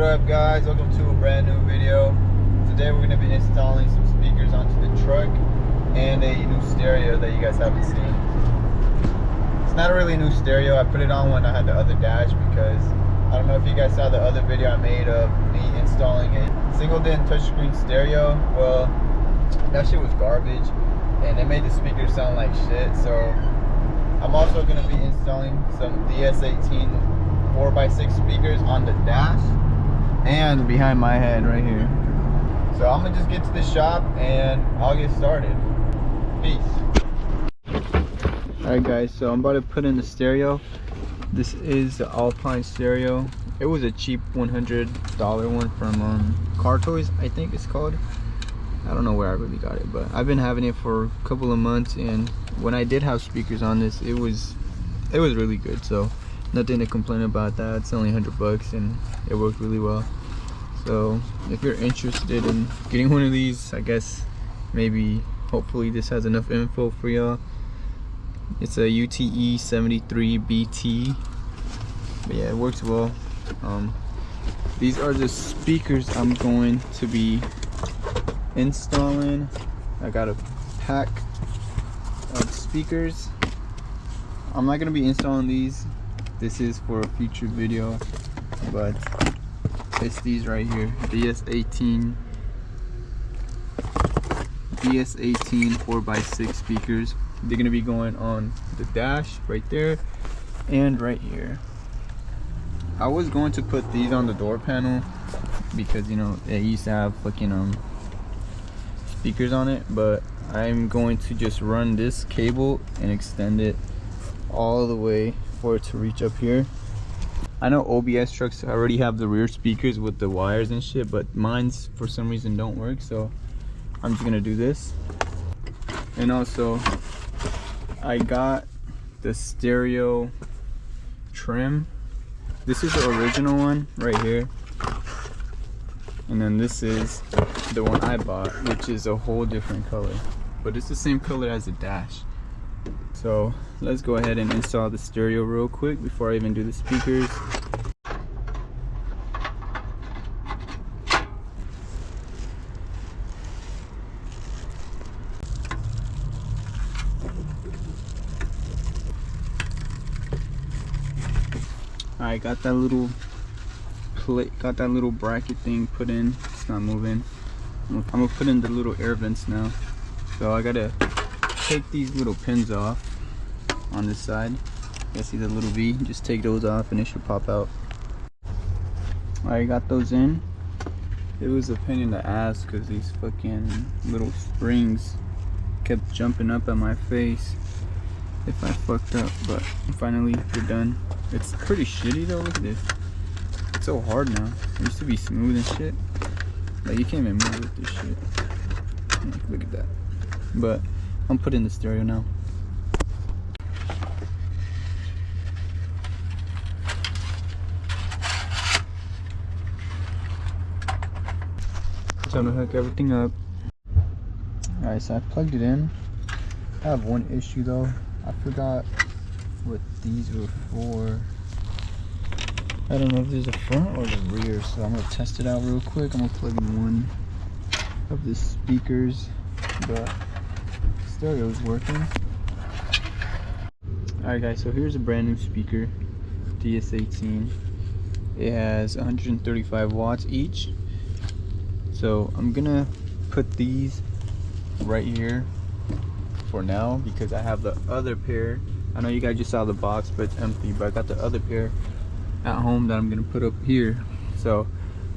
up, guys? Welcome to a brand new video. Today we're going to be installing some speakers onto the truck and a new stereo that you guys haven't seen. It's not really a new stereo. I put it on when I had the other dash because I don't know if you guys saw the other video I made of me installing a single DIN touchscreen stereo. Well, that shit was garbage and it made the speakers sound like shit. So I'm also going to be installing some DS18 4x6 speakers on the dash and behind my head right here. So I'm gonna just get to the shop and I'll get started. Peace. Alright guys, so I'm about to put in the stereo. This is the Alpine stereo. It was a cheap $100 one from Car Toys, I think it's called. I don't know where I really got it, but I've been having it for a couple of months, and when I did have speakers on this, it was really good. So nothing to complain about that. It's only $100 and it worked really well. So if you're interested in getting one of these, I guess maybe hopefully this has enough info for y'all. It's a UTE 73 BT, but yeah, it works well. These are the speakers I'm going to be installing. I got a pack of speakers. I'm not going to be installing these. This is for a future video, but it's these right here, DS18 4x6 speakers. They're gonna be going on the dash right there and right here. I was going to put these on the door panel because, you know, it used to have fucking speakers on it, but I'm going to just run this cable and extend it all the way for it to reach up here. I know OBS trucks already have the rear speakers with the wires and shit, but mine's for some reason don't work, so I'm just gonna do this. And also I got the stereo trim. This is the original one right here, and then this is the one I bought, which is a whole different color, but it's the same color as the dash. So let's go ahead and install the stereo real quick before I even do the speakers. Alright, got that little plate, got that little bracket thing put in. It's not moving. I'm gonna put in the little air vents now. So I gotta take these little pins off on this side. You see the little V? Just take those off and it should pop out. I got those in. It was a pain in the ass because these fucking little springs kept jumping up at my face if I fucked up, but finally they're done. It's pretty shitty though. Look at this. It's so hard now. It used to be smooth and shit. Like you can't even move with this shit. Look at that. But I'm putting the stereo now. Time to hook everything up. Alright, so I plugged it in. I have one issue though. I forgot what these were for. I don't know if there's a front or the rear, so I'm gonna test it out real quick. I'm gonna plug in one of the speakers, but stereo is working. Alright guys, so here's a brand new speaker, DS18. It has 135 watts each. So I'm gonna put these right here for now because I have the other pair. I know you guys just saw the box, but it's empty, but I got the other pair at home that I'm gonna put up here. So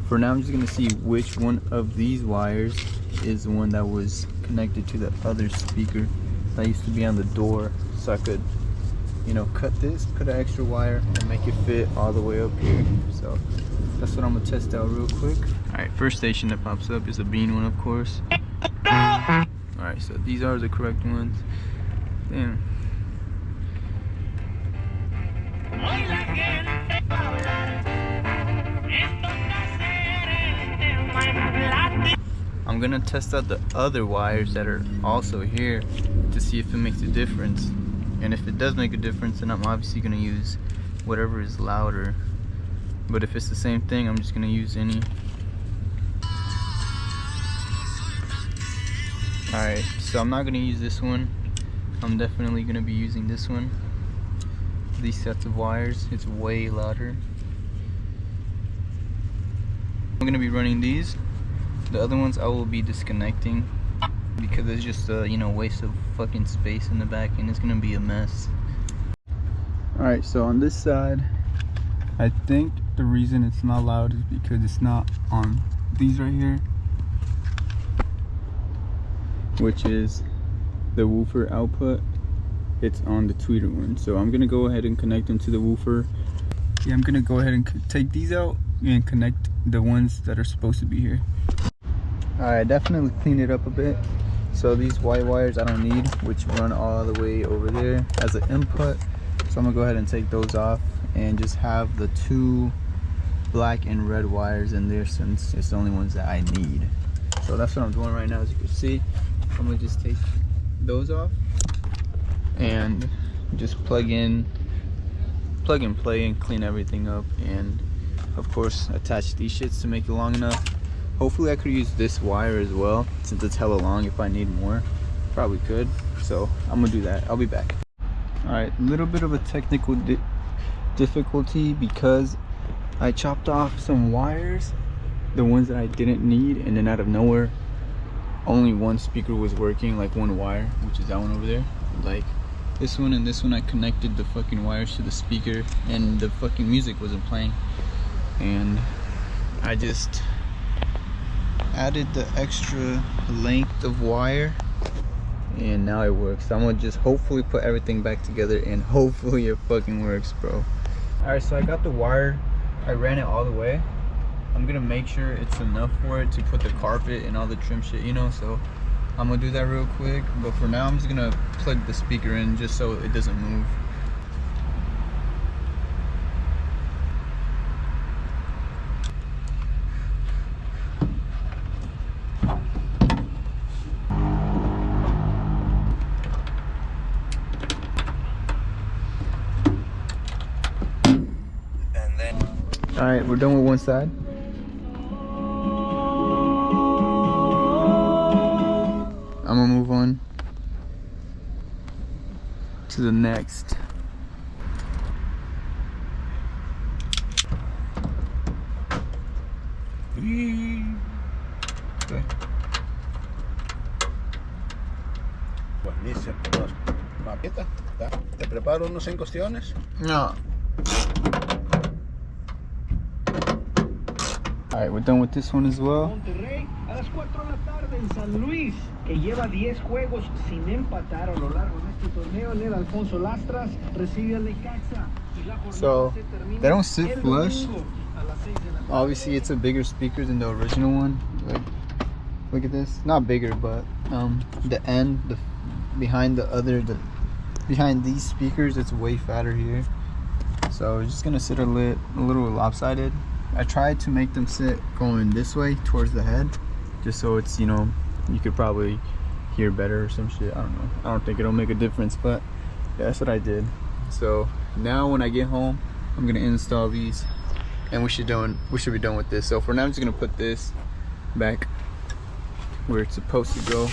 for now I'm just gonna see which one of these wires is the one that was connected to the other speaker that used to be on the door, so I could, you know, cut this, put an extra wire and make it fit all the way up here. So that's what I'm gonna test out real quick. Alright, first station that pops up is the bean one, of course. Alright, so these are the correct ones. Damn. I'm gonna test out the other wires that are also here to see if it makes a difference. And if it does make a difference, then I'm obviously gonna use whatever is louder but if it's the same thing, I'm just gonna use any. Alright, so I'm not gonna use this one. I'm definitely gonna be using this one. These sets of wires, it's way louder. I'm gonna be running these. The other ones I will be disconnecting because it's just a, you know, waste of fucking space in the back and it's gonna be a mess. Alright, so on this side, I think the reason it's not loud is because it's not on these right here, which is the woofer output. It's on the tweeter one. So I'm gonna go ahead and connect them to the woofer. Yeah, I'm gonna go ahead and take these out and connect the ones that are supposed to be here. Alright, definitely clean it up a bit. So these white wires I don't need, which run all the way over there as an input. So I'm gonna go ahead and take those off and just have the two black and red wires in there since it's the only ones that I need. So that's what I'm doing right now. As you can see, I'm gonna just take those off and just plug and play and clean everything up, and of course attach these shits to make it long enough. Hopefully I could use this wire as well since it's hella long. If I need more, probably could. So I'm gonna do that. I'll be back. Alright, a little bit of a technical difficulty because I chopped off some wires, the ones that I didn't need, and then out of nowhere only one speaker was working, like one wire, which is that one over there. Like this one and this one, I connected the fucking wires to the speaker and the fucking music wasn't playing, and I just added the extra length of wire and now it works. So I'm gonna just hopefully put everything back together and hopefully it fucking works, bro. Alright, so I got the wire, I ran it all the way. I'm gonna make sure it's enough for it to put the carpet and all the trim shit, you know, so I'm gonna do that real quick. But for now I'm just gonna plug the speaker in just so it doesn't move. Alright, we're done with one side. I'm gonna move on to the next. Okay. Buenísimo. Maqueta, ¿te preparo unos en cuestiones? No. Alright, we're done with this one as well. Monterrey a las 4 de la tarde en San Luis, que lleva 10 juegos sin empatar a lo largo de este torneo. En el Alfonso Lastras recibe al Necaxa. So they don't sit flush. Obviously it's a bigger speaker than the original one. Like, look at this. Not bigger, but the end, behind these speakers, it's way fatter here. So we're just gonna sit a little lopsided. I tried to make them sit going this way towards the head, just so it's, you know, you could probably hear better or some shit. I don't know. I don't think it'll make a difference, but yeah, that's what I did. So now when I get home, I'm gonna install these, and we should be done with this. So for now, I'm just gonna put this back where it's supposed to go.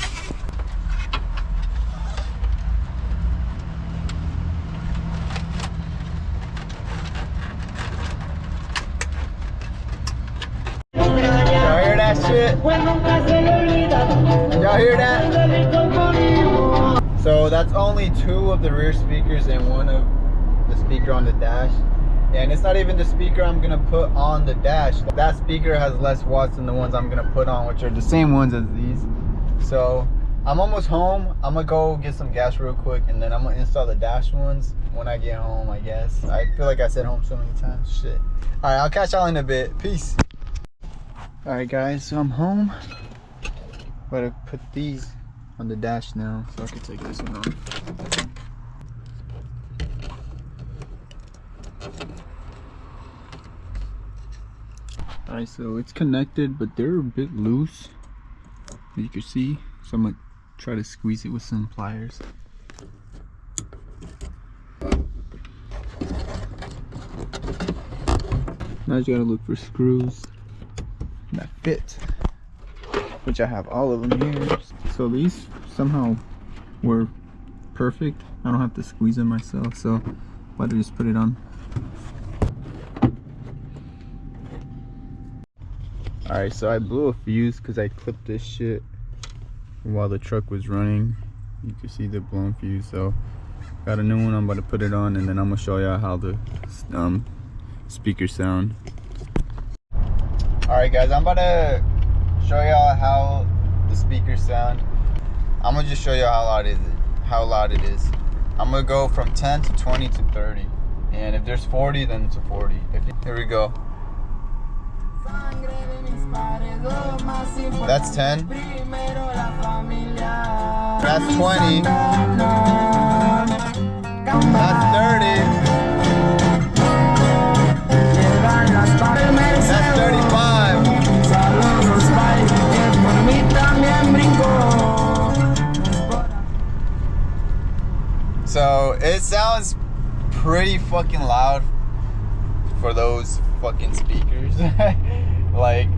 Shit. Y'all hear that? So that's only 2 of the rear speakers and 1 of the speaker on the dash. And it's not even the speaker I'm gonna put on the dash. That speaker has less watts than the ones I'm gonna put on, which are the same ones as these. So I'm almost home. I'm gonna go get some gas real quick, and then I'm gonna install the dash ones when I get home, I guess. I feel like I said home so many times. Shit. All right, I'll catch y'all in a bit. Peace. Alright guys, so I'm home. About to put these on the dash now, so I can take this one off. Alright, so it's connected, but they're a bit loose, as you can see. So I'm gonna try to squeeze it with some pliers. Now you gotta look for screws that fit, which I have all of them here. So these somehow were perfect. I don't have to squeeze them myself, so I'm about to just put it on. Alright, so I blew a fuse because I clipped this shit while the truck was running. You can see the blown fuse, so got a new one. I'm about to put it on, and then I'm gonna show y'all how the speakers sound. Alright guys, I'm about to show y'all how the speakers sound. I'm gonna just show you how loud it is. I'm gonna go from 10 to 20 to 30, and if there's 40, then it's a 40. Here we go. That's 10. That's 20. That's 30. That's 35. So it sounds pretty fucking loud for those fucking speakers. Like,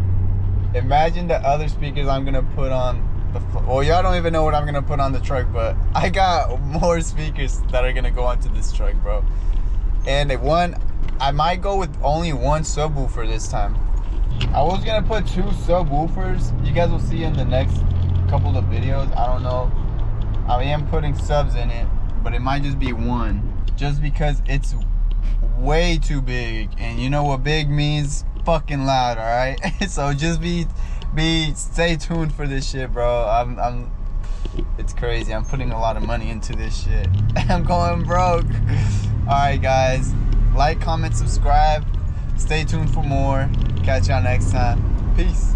imagine the other speakers I'm gonna put on the, well, y'all don't even know what I'm gonna put on the truck, but I got more speakers that are gonna go onto this truck, bro. And I might go with only one subwoofer this time. I was gonna put 2 subwoofers. You guys will see in the next couple of videos. I don't know. I am putting subs in it, but it might just be one, just because it's way too big, and you know what big means? Fucking loud. All right. So just stay tuned for this shit, bro. It's crazy. I'm putting a lot of money into this shit. I'm going broke. All right guys, like, comment, subscribe, stay tuned for more. Catch y'all next time. Peace.